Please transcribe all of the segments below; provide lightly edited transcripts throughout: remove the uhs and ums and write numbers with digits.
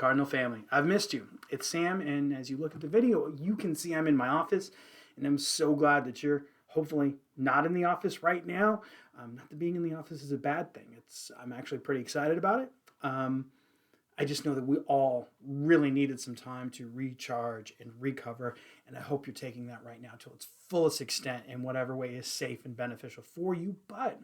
Cardinal family, I've missed you. It's Sam, and as you look at the video, you can see I'm in my office, and I'm so glad that you're hopefully not in the office right now. Not that being in the office is a bad thing. I'm actually pretty excited about it. I just know that we all really needed some time to recharge and recover, and I hope you're taking that right now to its fullest extent in whatever way is safe and beneficial for you. But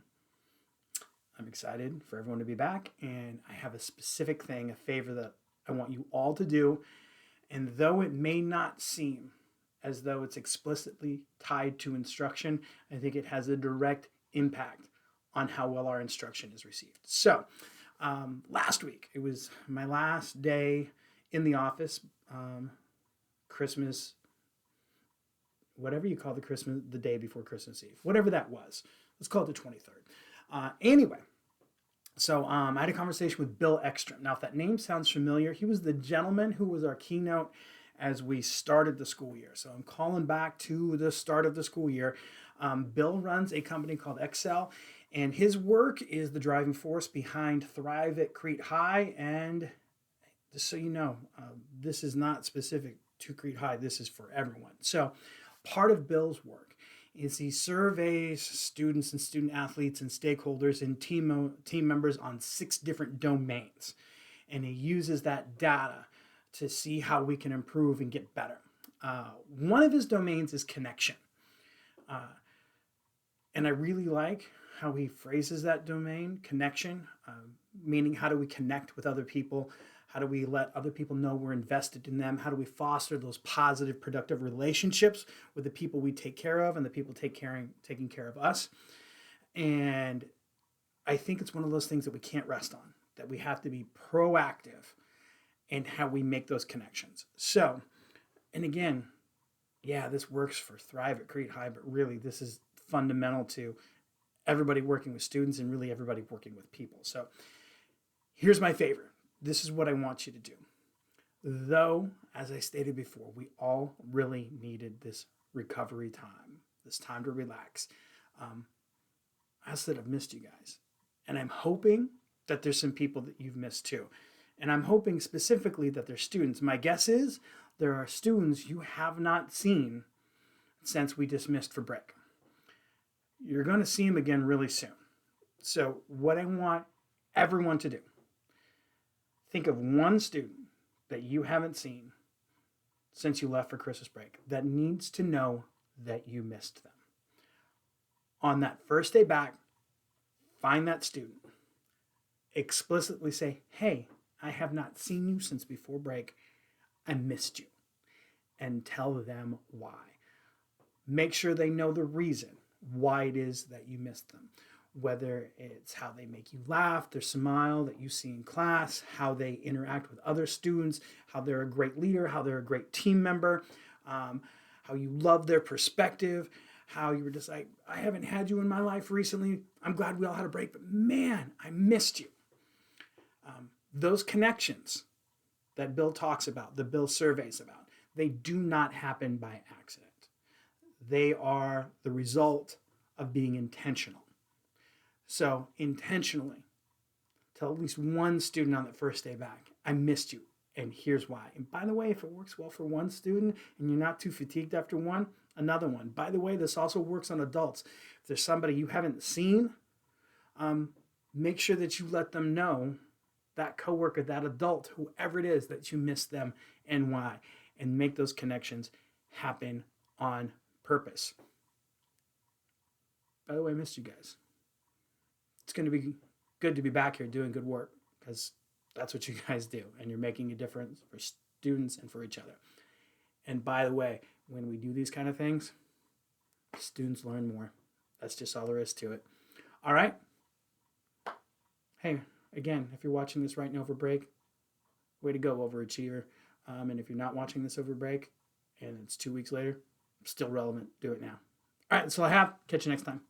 I'm excited for everyone to be back, and I have a specific thing, a favor that I want you all to do. And though it may not seem as though it's explicitly tied to instruction, I think it has a direct impact on how well our instruction is received. So, last week, it was my last day in the office. Christmas, whatever you call the day before Christmas Eve, whatever that was. Let's call it the 23rd. Anyway, so I had a conversation with Bill Ekstrom. Now, if that name sounds familiar, he was the gentleman who was our keynote as we started the school year. So I'm calling back to the start of the school year. Bill runs a company called Excel, and his work is the driving force behind Thrive at Crete High. And just so you know, this is not specific to Crete High. This is for everyone. So part of Bill's work is he surveys students and student athletes and stakeholders and team members on 6 different domains. And he uses that data to see how we can improve and get better. One of his domains is connection. And I really like how he phrases that domain, connection, meaning how do we connect with other people? How do we let other people know we're invested in them? How do we foster those positive, productive relationships with the people we take care of and the people taking care of us? And I think it's one of those things that we can't rest on, that we have to be proactive in how we make those connections. So, and again, yeah, this works for Thrive at Crete High, but really this is fundamental to everybody working with students and really everybody working with people. So here's my favor. This is what I want you to do. Though, as I stated before, we all really needed this recovery time, this time to relax. I said I've missed you guys. And I'm hoping that there's some people that you've missed too. And I'm hoping specifically that they're students. My guess is there are students you have not seen since we dismissed for break. You're going to see them again really soon. So what I want everyone to do, think of one student that you haven't seen since you left for Christmas break that needs to know that you missed them. On that first day back, find that student. Explicitly say, hey, I have not seen you since before break. I missed you. And tell them why. Make sure they know the reason why it is that you missed them. Whether it's how they make you laugh, their smile that you see in class, how they interact with other students, how they're a great leader, how they're a great team member, how you love their perspective, how you were just like, I haven't had you in my life recently. I'm glad we all had a break, but man, I missed you. Those connections that Bill talks about, the Bill surveys about, they do not happen by accident. They are the result of being intentional. So intentionally, tell at least one student on that first day back, I missed you, and here's why. And by the way, if it works well for one student and you're not too fatigued after one, another one. By the way, this also works on adults. If there's somebody you haven't seen, make sure that you let them know, that coworker, that adult, whoever it is, that you missed them and why, and make those connections happen on purpose. By the way, I missed you guys. It's going to be good to be back here doing good work because that's what you guys do, and you're making a difference for students and for each other. And by the way, when we do these kind of things, students learn more. That's just all there is to it. All right? Hey, again, if you're watching this right now over break, way to go, overachiever. And if you're not watching this over break and it's 2 weeks later, still relevant, do it now. All right, that's all I have. Catch you next time.